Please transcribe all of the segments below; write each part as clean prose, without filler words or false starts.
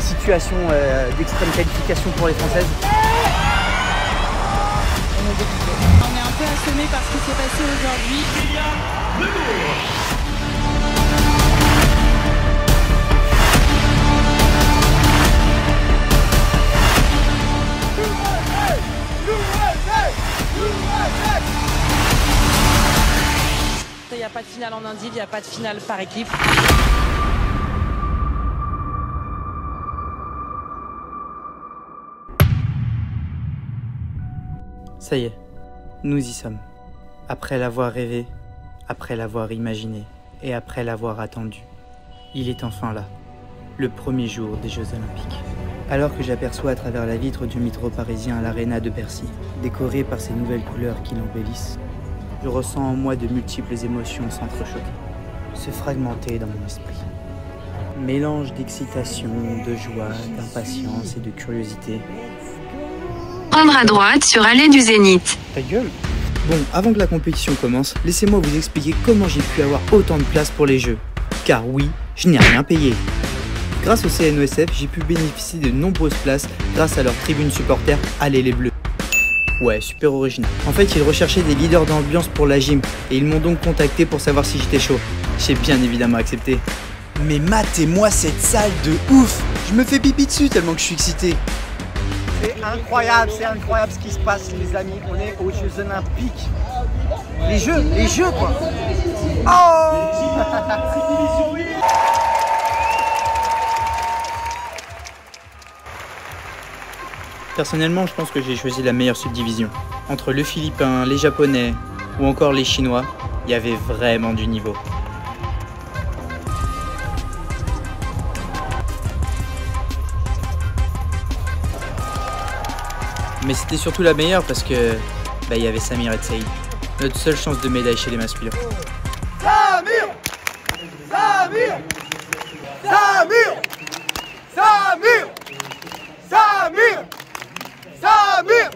Situation d'extrême qualification pour les Françaises. On est un peu assommé par ce qui s'est passé aujourd'hui. Il n'y a pas de finale en indiv, il n'y a pas de finale par équipe. Ça y est, nous y sommes. Après l'avoir rêvé, après l'avoir imaginé et après l'avoir attendu, il est enfin là, le premier jour des Jeux Olympiques. Alors que j'aperçois à travers la vitre du métro parisien l'Arena de Bercy, décorée par ces nouvelles couleurs qui l'embellissent, je ressens en moi de multiples émotions s'entrechoquer, se fragmenter dans mon esprit. Mélange d'excitation, de joie, d'impatience et de curiosité. Prendre à droite sur allée du Zénith. Ta gueule. Bon, avant que la compétition commence, laissez-moi vous expliquer comment j'ai pu avoir autant de place pour les Jeux. Car oui, je n'ai rien payé. Grâce au CNOSF, j'ai pu bénéficier de nombreuses places grâce à leur tribune supporter Allez les Bleus. Ouais, super original. En fait, ils recherchaient des leaders d'ambiance pour la gym et ils m'ont donc contacté pour savoir si j'étais chaud. J'ai bien évidemment accepté. Mais matez-moi cette salle de ouf! Je me fais pipi dessus tellement que je suis excité. C'est incroyable ce qui se passe les amis, on est aux Jeux Olympiques. Les Jeux quoi. Oh Personnellement, je pense que j'ai choisi la meilleure subdivision. Entre le Philippin, les Japonais ou encore les Chinois, il y avait vraiment du niveau. Mais c'était surtout la meilleure parce que il y avait Samir et Saïd. Notre seule chance de médaille chez les masculins. Samir, Samir, Samir, Samir, Samir, Samir.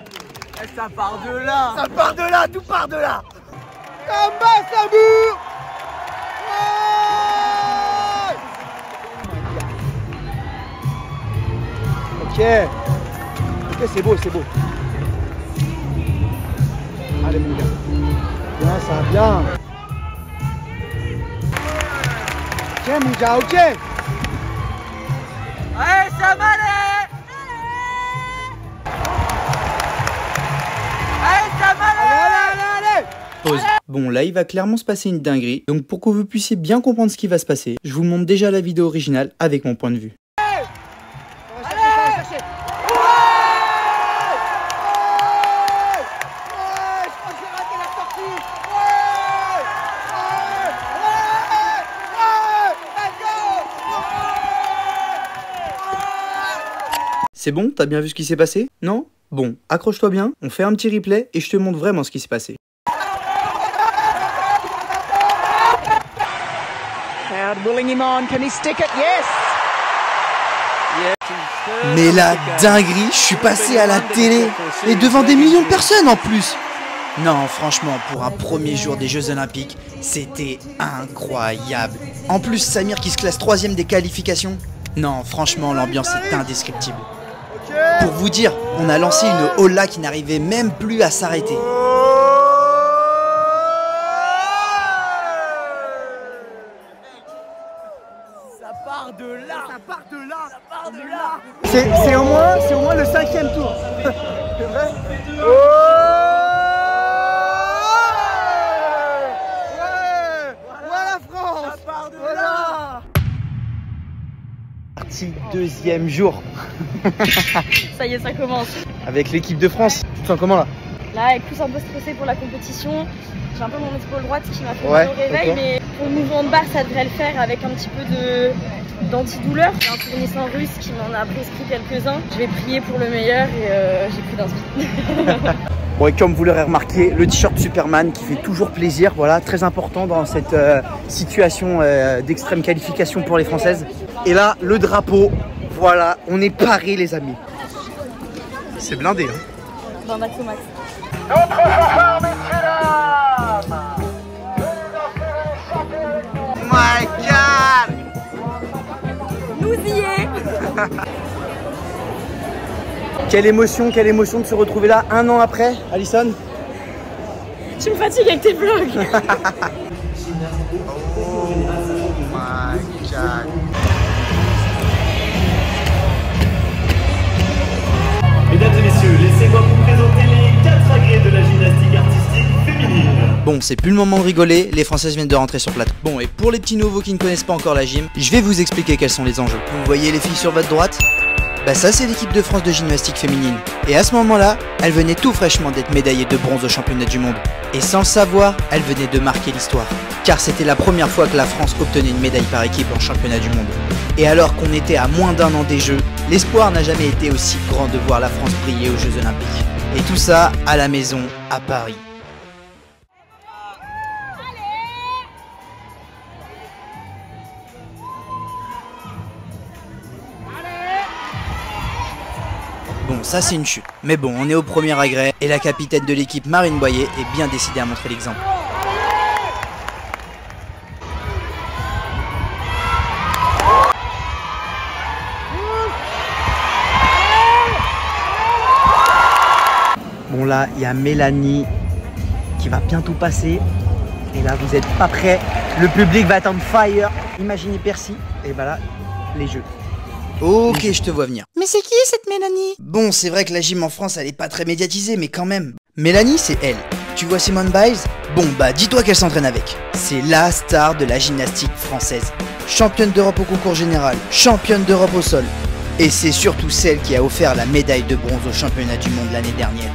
Et ça part de là. Ça part de là, tout part de là. Kamba Samir. Ouais. Ok, c'est beau, c'est beau. Allez mon gars. Bien, ça va bien. Ok mon gars, ok. Allez, ça va aller. Allez, ça va aller. Allez. Pause. Bon, là, il va clairement se passer une dinguerie. Donc, pour que vous puissiez bien comprendre ce qui va se passer, je vous montre déjà la vidéo originale avec mon point de vue. C'est bon? T'as bien vu ce qui s'est passé? Non? Bon, accroche-toi bien, on fait un petit replay et je te montre vraiment ce qui s'est passé. Mais la dinguerie, je suis passé à la télé et devant des millions de personnes en plus. Non, franchement, pour un premier jour des Jeux Olympiques, c'était incroyable. En plus, Samir qui se classe 3ème des qualifications. Non, franchement, l'ambiance est indescriptible. Pour vous dire, on a lancé une holla qui n'arrivait même plus à s'arrêter. Ça part de là. Ça part de là. Ça part de là. C'est au moins le 5e tour. C'est vrai? Voilà France. Ça part de là. Parti 2e jour. Ça y est, ça commence. Avec l'équipe de France. Tu te sens comment là? Là, avec plus un peu stressé pour la compétition. J'ai un peu mon épaule droite qui m'a fait mal au réveil, okay. Mais pour le mouvement de barre, ça devrait le faire avec un petit peu d'antidouleur. J'ai un tournisson russe qui m'en a prescrit quelques-uns. Je vais prier pour le meilleur et j'ai plus d'inspi. Bon, et comme vous l'aurez remarqué, le t-shirt Superman qui fait toujours plaisir, voilà, très important dans cette situation d'extrême qualification pour les Françaises. Et là, le drapeau, voilà, on est parés les amis. C'est blindé, hein. Dans Max au Max. Notre fanfare, messieurs dames. Quelle émotion de se retrouver là 1 an après, Alison. Tu me fatigues avec tes vlogs. Oh my God. Mesdames et messieurs, laissez-moi vous présenter les 4 agrès de la gymnastique artistique féminine. Bon, c'est plus le moment de rigoler, les Françaises viennent de rentrer sur plateau. Bon, et pour les petits nouveaux qui ne connaissent pas encore la gym, je vais vous expliquer quels sont les enjeux. Vous voyez les filles sur votre droite? Bah ça c'est l'équipe de France de gymnastique féminine. Et à ce moment-là, elle venait tout fraîchement d'être médaillée de bronze au championnat du monde. Et sans le savoir, elle venait de marquer l'histoire. Car c'était la première fois que la France obtenait une médaille par équipe en championnat du monde. Et alors qu'on était à moins d'1 an des Jeux, l'espoir n'a jamais été aussi grand de voir la France briller aux Jeux Olympiques. Et tout ça à la maison, à Paris. Bon, ça c'est une chute. Mais bon, on est au premier agrès et la capitaine de l'équipe Marine Boyer est bien décidée à montrer l'exemple. Bon là, il y a Mélanie qui va bientôt passer. Et là, vous n'êtes pas prêts. Le public va attendre fire. Imaginez Percy. Et bah là, les Jeux. Ok, je te vois venir. Mais c'est qui cette Mélanie? Bon, c'est vrai que la gym en France, elle est pas très médiatisée, mais quand même. Mélanie, c'est elle. Tu vois Simone Biles? Bon, bah dis-toi qu'elle s'entraîne avec. C'est la star de la gymnastique française. Championne d'Europe au concours général, championne d'Europe au sol. Et c'est surtout celle qui a offert la médaille de bronze au championnat du monde l'année dernière.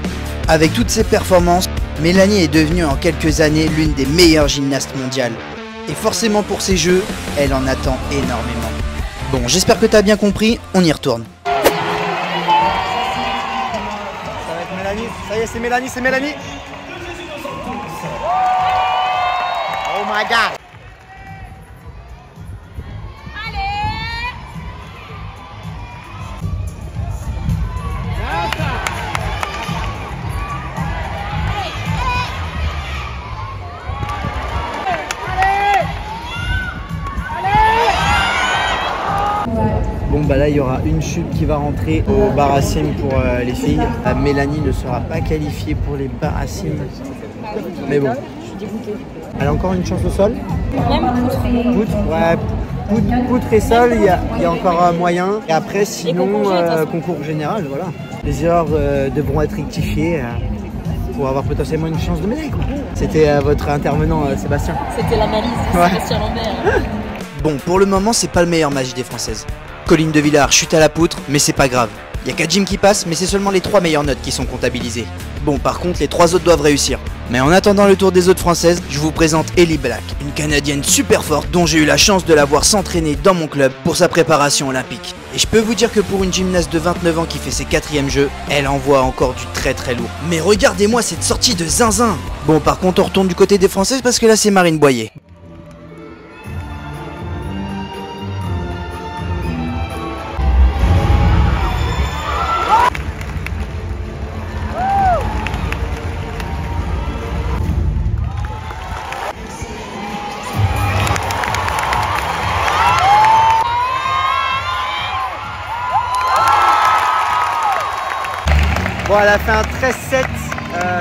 Avec toutes ses performances, Mélanie est devenue en quelques années l'une des meilleures gymnastes mondiales. Et forcément pour ces Jeux, elle en attend énormément. Bon, j'espère que t'as bien compris, on y retourne. Ça va être Mélanie. Ça y est, c'est Mélanie, c'est Mélanie. Oh my God. Bon bah là il y aura une chute qui va rentrer au Barassim pour les filles. Mélanie ne sera pas qualifiée pour les Barassim. Mais bon. Elle a encore une chance au sol. Poutre, ouais, poutre et sol, il y a encore moyen. Et après sinon concours général, voilà. Les erreurs devront être rectifiées pour avoir potentiellement une chance de médaille. C'était votre intervenant Sébastien. C'était l'analyse de Sébastien Lambert. Bon, pour le moment, c'est pas le meilleur match des Françaises. Colline de Villard chute à la poutre, mais c'est pas grave. Y a 4 gyms qui passent, mais c'est seulement les 3 meilleures notes qui sont comptabilisées. Bon, par contre, les 3 autres doivent réussir. Mais en attendant le tour des autres Françaises, je vous présente Ellie Black, une Canadienne super forte dont j'ai eu la chance de la voir s'entraîner dans mon club pour sa préparation olympique. Et je peux vous dire que pour une gymnaste de 29 ans qui fait ses 4e Jeux, elle envoie encore du très très lourd. Mais regardez-moi cette sortie de zinzin! Bon, par contre, on retourne du côté des Françaises parce que là, c'est Marine Boyer. Bon, elle a fait un 13-7,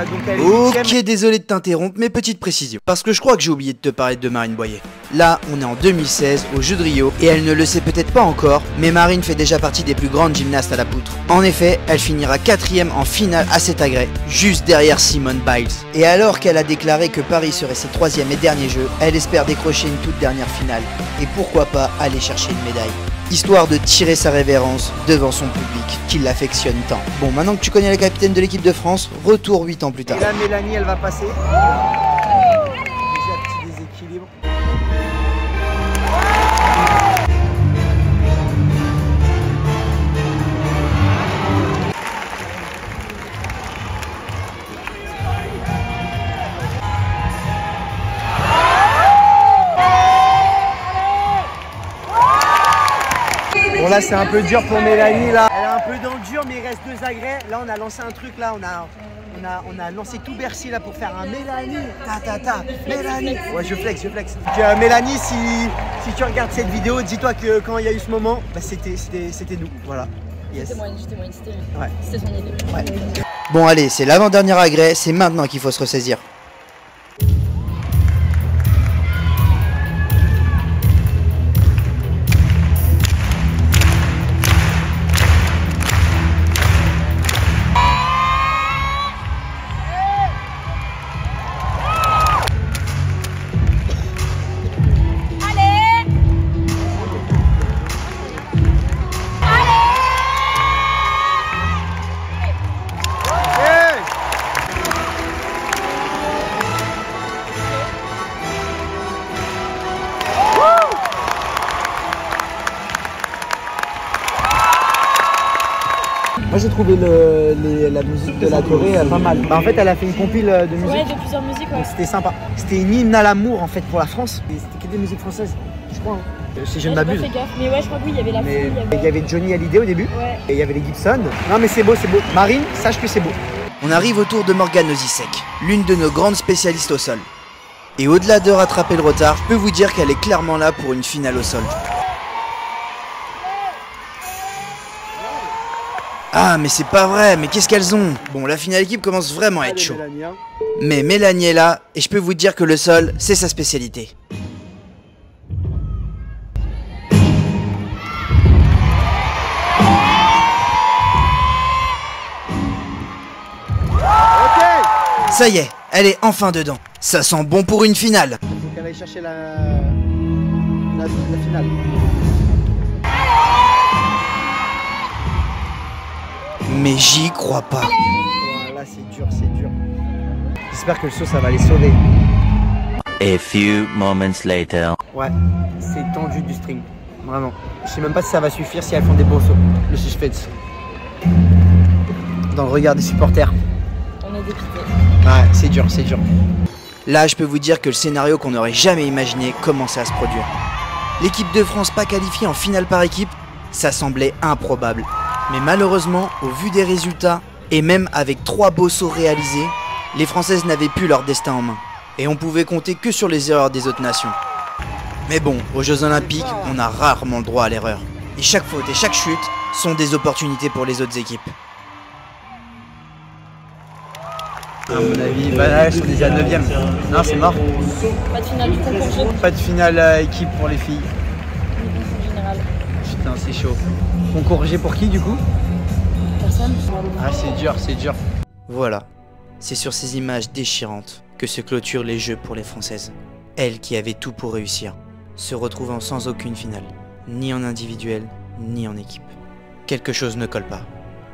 donc elle est 8e. Ok, désolé de t'interrompre, mais petite précision. Parce que je crois que j'ai oublié de te parler de Marine Boyer. Là, on est en 2016, aux Jeux de Rio, et elle ne le sait peut-être pas encore, mais Marine fait déjà partie des plus grandes gymnastes à la poutre. En effet, elle finira 4e en finale à cet agrès, juste derrière Simone Biles. Et alors qu'elle a déclaré que Paris serait ses 3e et dernier jeu, elle espère décrocher une toute dernière finale. Et pourquoi pas aller chercher une médaille. Histoire de tirer sa révérence devant son public, qui l'affectionne tant. Bon, maintenant que tu connais la capitaine de l'équipe de France, retour 8 ans plus tard. Et là, Mélanie, elle va passer. Déjà, petit déséquilibre. Bon là c'est un peu dur pour Mélanie là. Elle est un peu dans le dur mais il reste 2 agrès. Là on a lancé un truc là, on On a lancé tout Bercy là pour faire un Mélanie. Mélanie. Ouais, je flex. Donc, Mélanie, si tu regardes cette vidéo, dis-toi que quand il y a eu ce moment, bah, c'était nous. Voilà. Yes. C'était moi, c'était lui. Ouais. C'était son idée. Ouais. Bon allez, c'est l'avant-dernier agrès, c'est maintenant qu'il faut se ressaisir. Moi j'ai trouvé la musique de la Corée pas mal. Bah, en fait elle a fait une compile de musique. Ouais, de plusieurs musiques, ouais. C'était sympa. C'était une hymne à l'amour en fait pour la France. C'était que des musiques françaises, je crois. Hein. Si je ne m'abuse. Mais ouais, je crois que oui, il y avait la foule. Il y avait Johnny Hallyday au début. Ouais. Et il y avait les Gibson. Non mais c'est beau. Marine, sache que c'est beau. On arrive au tour de Morgane Ozisek, l'une de nos grandes spécialistes au sol. Et au-delà de rattraper le retard, je peux vous dire qu'elle est clairement là pour une finale au sol. Ah mais c'est pas vrai, mais qu'est-ce qu'elles ont? Bon, la finale équipe commence vraiment à être chaud. Mais Mélanie est là, et je peux vous dire que le sol, c'est sa spécialité. Ça y est, elle est enfin dedans. Ça sent bon pour une finale. Il faut qu'elle aille chercher la finale. Mais j'y crois pas. Voilà, c'est dur. J'espère que le saut, ça va les sauver. A few moments later. Ouais, c'est tendu du string. Vraiment. Je sais même pas si ça va suffire si elles font des beaux sauts. Le suspense. Dans le regard des supporters. On est dépité. Ouais, c'est dur. Là, je peux vous dire que le scénario qu'on n'aurait jamais imaginé commençait à se produire. L'équipe de France pas qualifiée en finale par équipe, ça semblait improbable. Mais malheureusement, au vu des résultats, et même avec 3 beaux sauts réalisés, les Françaises n'avaient plus leur destin en main. Et on pouvait compter que sur les erreurs des autres nations. Mais bon, aux Jeux Olympiques, on a rarement le droit à l'erreur. Et chaque faute et chaque chute sont des opportunités pour les autres équipes. À mon avis, bah là, je suis déjà 9ème. Non, c'est mort. Pas de finale du concours jeu. Pas de finale équipe pour les filles. En général. Putain, c'est chaud. Concours G pour qui du coup? Personne. Ah, c'est dur. Voilà, c'est sur ces images déchirantes que se clôturent les Jeux pour les Françaises. Elles qui avaient tout pour réussir, se retrouvant sans aucune finale, ni en individuel, ni en équipe. Quelque chose ne colle pas.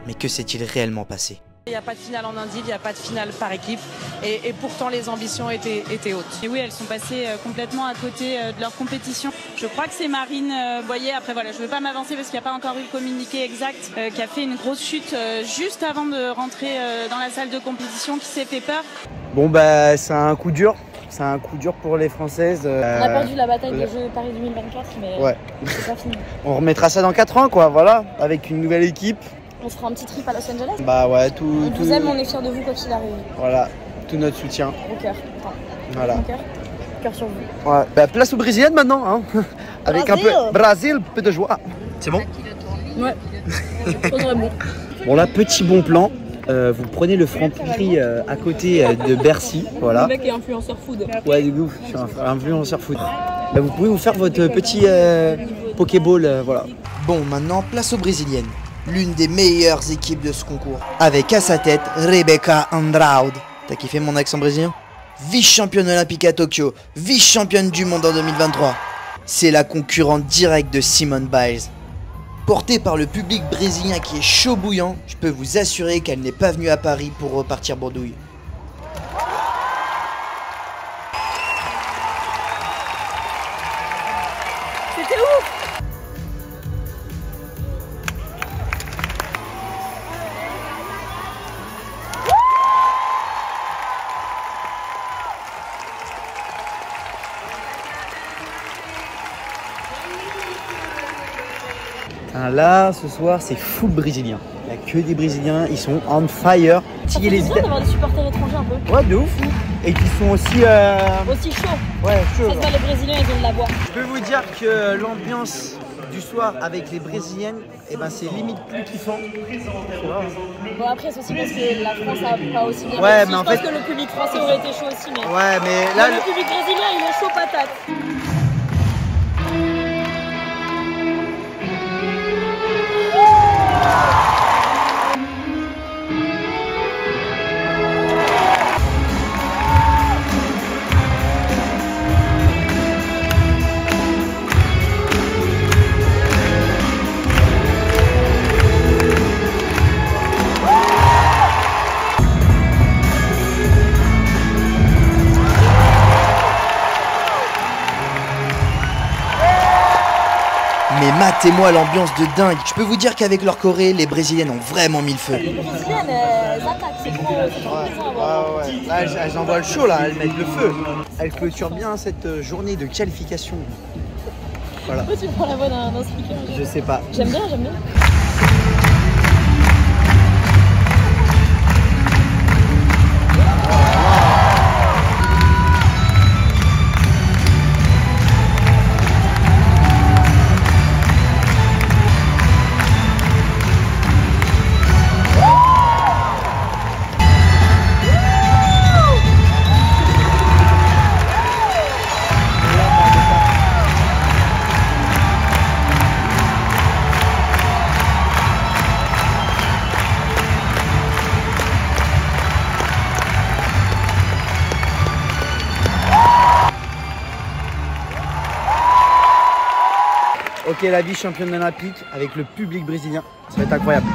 Mais que s'est-il réellement passé? Il n'y a pas de finale en indiv, il n'y a pas de finale par équipe et pourtant les ambitions étaient hautes. Et oui, elles sont passées complètement à côté de leur compétition. Je crois que c'est Marine Boyer, après voilà, je ne veux pas m'avancer parce qu'il n'y a pas encore eu le communiqué exact, qui a fait une grosse chute juste avant de rentrer dans la salle de compétition, qui s'est fait peur. Bon bah c'est un coup dur. C'est un coup dur pour les Françaises. On a perdu la bataille des Jeux Paris 2024, mais ouais. C'est pas fini. On remettra ça dans 4 ans quoi, voilà, avec une nouvelle équipe. On se fera un petit trip à Los Angeles. Bah ouais, On vous aime, on est fiers de vous quoi qu'il arrive. Voilà, tout notre soutien. Au cœur. Voilà. Cœur sur vous. Ouais. Bah, place aux Brésiliennes maintenant, hein. Avec un peu Brésil, peu de joie. C'est bon? Ouais. Faudrait bon. Bon là, petit bon plan. Vous prenez le Franprix à côté de Bercy, voilà. Le mec est influenceur food. Ouais, du coup, je suis un influenceur food. Bah, vous pouvez vous faire votre petit Pokéball, voilà. Bon, maintenant, place aux Brésiliennes. L'une des meilleures équipes de ce concours. Avec à sa tête, Rebeca Andrade. T'as kiffé mon accent brésilien? Vice-championne olympique à Tokyo, vice-championne du monde en 2023. C'est la concurrente directe de Simone Biles. Portée par le public brésilien qui est chaud bouillant, je peux vous assurer qu'elle n'est pas venue à Paris pour repartir bredouille. C'était ouf! Là, ce soir, c'est full brésilien. Il n'y a que des Brésiliens, ils sont on fire. fatiguer les Italiens. D'avoir des supporters étrangers un peu. Ouais, de ouf. Et qui sont aussi... Aussi chauds. Ouais, chauds. Ça se voit, les Brésiliens, ils ont de la voix. Je peux vous dire que l'ambiance du soir avec les Brésiliennes, eh ben, c'est limite plus kiffant. Bon, après, c'est aussi parce que la France a pas aussi bien. Ouais, mais en je pense fait... que le public français aurait été chaud aussi. Mais... Ouais, mais là... Le public brésilien, il est chaud patate. Mais matez-moi l'ambiance de dingue. Je peux vous dire qu'avec leur choré, les Brésiliennes ont vraiment mis le feu. Les Brésiliennes, elles attaquent, c'est trop plaisant à voir. Ouais. Là, elles envoient le chaud, là, elles mettent le feu. Elles clôturent bien cette journée de qualification. Voilà. Pourquoi tu prends la voix d'un speaker? Je sais pas. J'aime bien. Ok, la vie championne olympique avec le public brésilien, ça va être incroyable.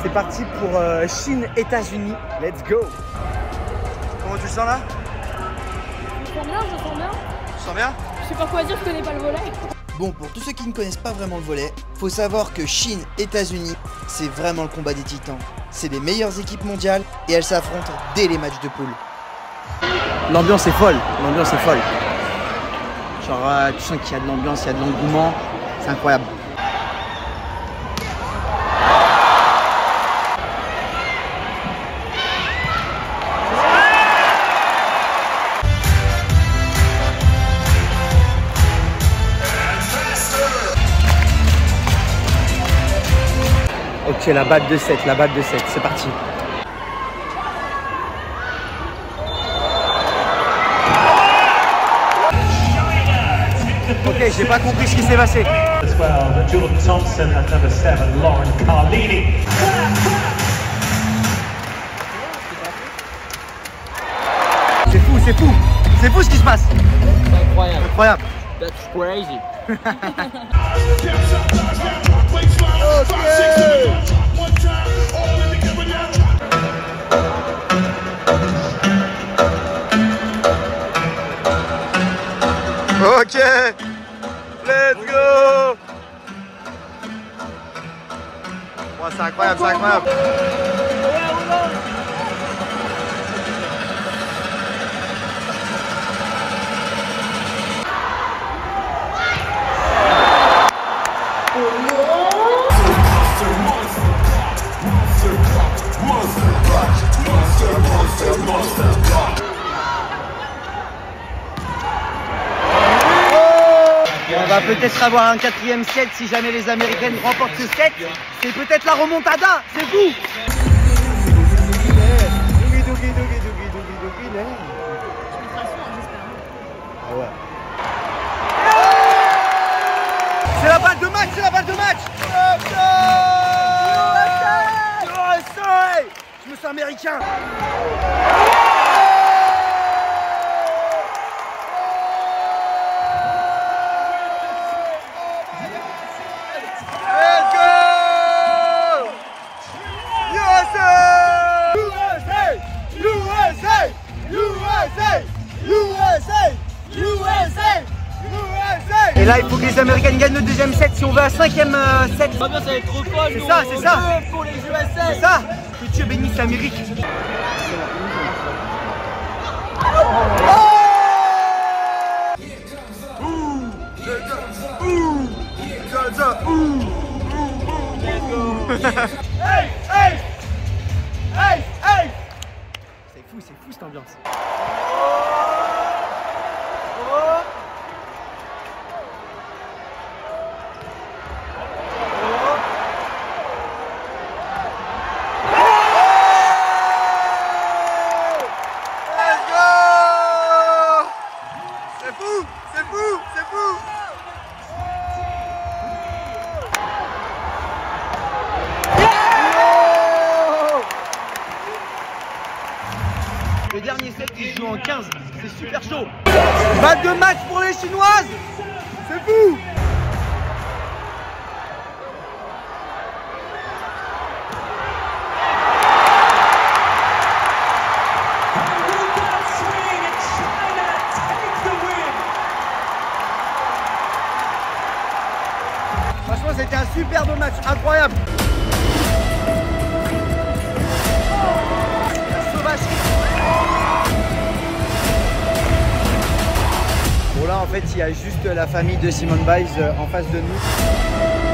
C'est parti pour Chine-États-Unis. Let's go. Comment tu le sens là? Je sens bien. Tu sens bien? Je sais pas quoi dire, je connais pas le volet. Bon, pour tous ceux qui ne connaissent pas vraiment le volley, faut savoir que Chine-États-Unis, c'est vraiment le combat des titans. C'est les meilleures équipes mondiales et elles s'affrontent dès les matchs de poule. L'ambiance est folle, Genre, tu sens qu'il y a de l'ambiance, il y a de l'engouement, c'est incroyable. Ok, la batte de 7, c'est parti. Ok, j'ai pas compris ce qui s'est passé. C'est fou ce qui se passe. C'est incroyable. That's crazy. Ok, let's go. Bon, c'est incroyable, On va peut-être avoir un 4e set si jamais les Américaines remportent ce set. C'est peut-être la remontada, c'est vous. Ah ouais. C'est la balle de match, USA! Je me sens américain. Et là, il faut que les Américaines gagnent le deuxième set si on va à 5ème set. Ça va être trop folle. C'est ça, c'est ça. Pour les USA. C'est ça. Que Dieu bénisse l'Amérique. Hey, hey, hey, hey. C'est fou cette ambiance. Le dernier set qui se joue en 15, c'est super chaud. Balle de match pour les Chinoises. C'est fou. Franchement, c'était un superbe match, incroyable. Bon là en fait il y a juste la famille de Simone Biles en face de nous.